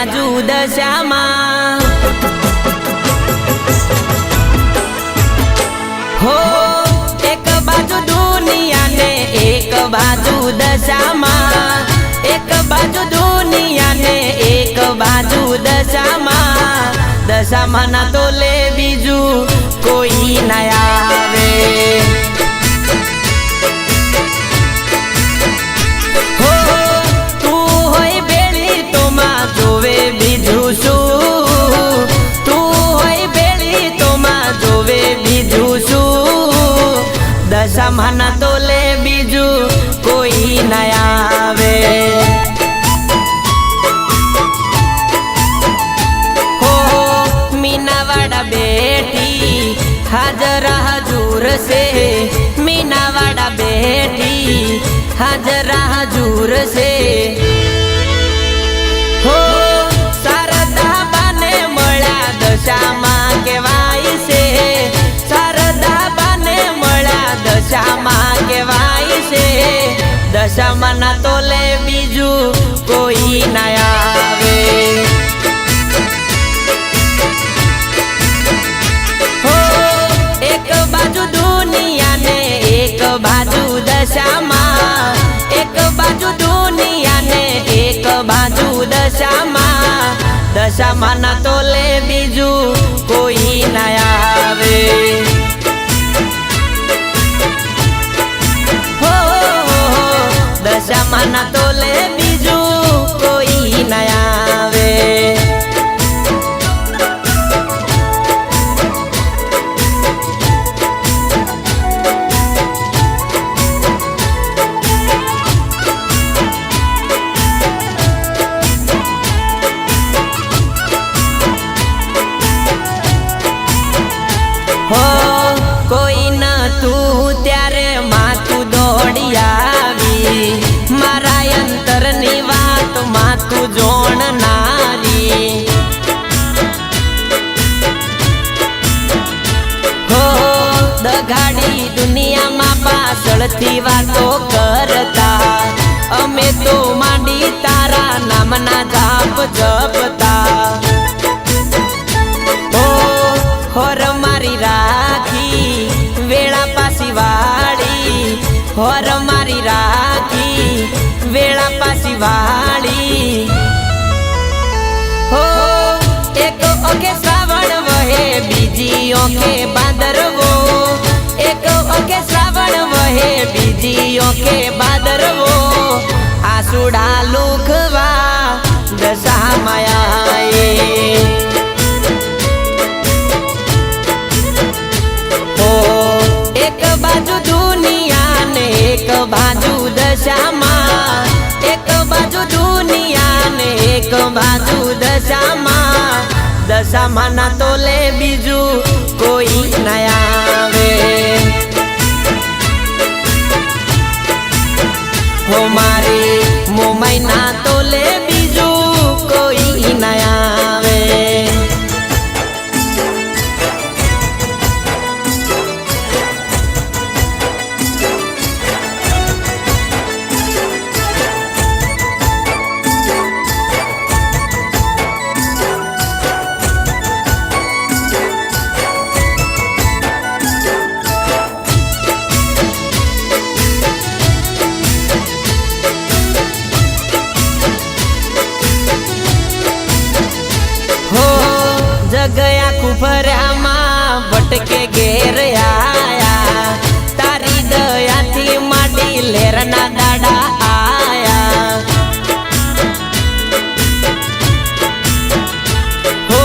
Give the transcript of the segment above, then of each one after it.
बाजू दशामा हो एक बाजू दुनिया ने एक बाजू दशामा एक बाजू दुनिया ने एक बाजू दशामा दशामा ना तोले बीजू कोई ना आवे हो तू होय बेली तो मां जोवे बीजू शू तू होय बेली तो मां जोवे बीजू शू दशामा ना तोले बीजू कोई ना आवे बेटी हाजर हजूर से मीनावाड़ा बेटी हाजर हजूर से हो शारदा बाने मळा दशामा केवाई से शारदा बाने मळा दशामा केवाई से दशामा ना तोले बीजू कोई ना आवे बाजू दुनिया ने एक बाजू दशामा एक बाजू दुनिया ने एक बाजू दशामा दशामा ना तोले बीजू कोई ना आवे हो दशामा ना तोले बीजू कोई ना आवे हो कोई न तू त्यारे मातू दौड़ी आवी मारा अंतर नी वात मातू जोण नारी हो दगाड़ी दुनिया मां पासळथी वातो करता अमे तो मांडी तारा नामना जाप जपता होर मारी राखी वेळा पासी वाड़ी होर मारी राखी वेळा पासी वाड़ी हो एक ओके श्रावण वहे बीजी ओके भादरवो एक ओके श्रावण वहे बीजी ओके भादरवो आसुडा लुखवा दशामा आए एक बाजू दुनिया ने एक बाजू दशामा एक बाजू दुनिया ने एक बाजू दशामा दशामा ना तोले बीजू कोई ना आवे हो मारी मोमाई ना तोले बीजू कोई ना आवे गया कुफरामा भटके घेर आया तारी दया थी माटी लेरना दाड़ा आया हो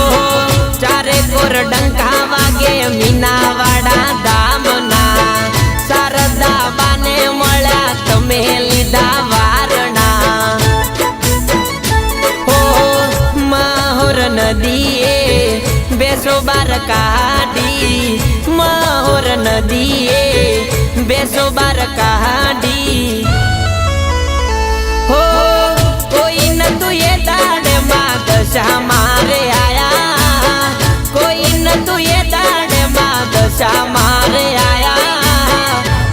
चारे कोर डंका वागे मीनावाड़ा दामना शारदा बाने मळ्या तमे लीधा वारणा हो माहोर नदीए बेसो बार काडी माहोर नदीए बेसो बार काडी हो कोई न तू ये दाड़े मां दशामा रे आया कोई न तू ये दाड़े मां दशामा रे आया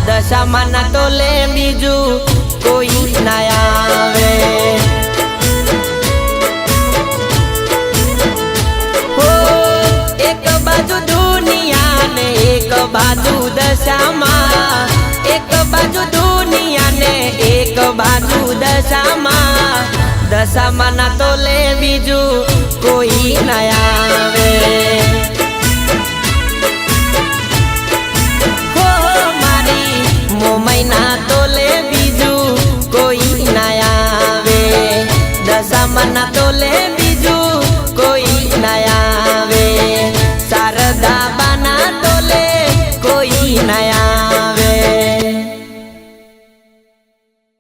दशामा ना तोले बीजू कोई ना आवे दुनिया ने एक बाजू दशामा एक बाजू दुनिया ने एक बाजू दशामा ना तो ले बीजू कोई न आवे हो मारी मोमैना तो ले बीजू कोई न आवे दशामा ना तो ले बीजू कोई न आवे शारदा बना तो ले कोई न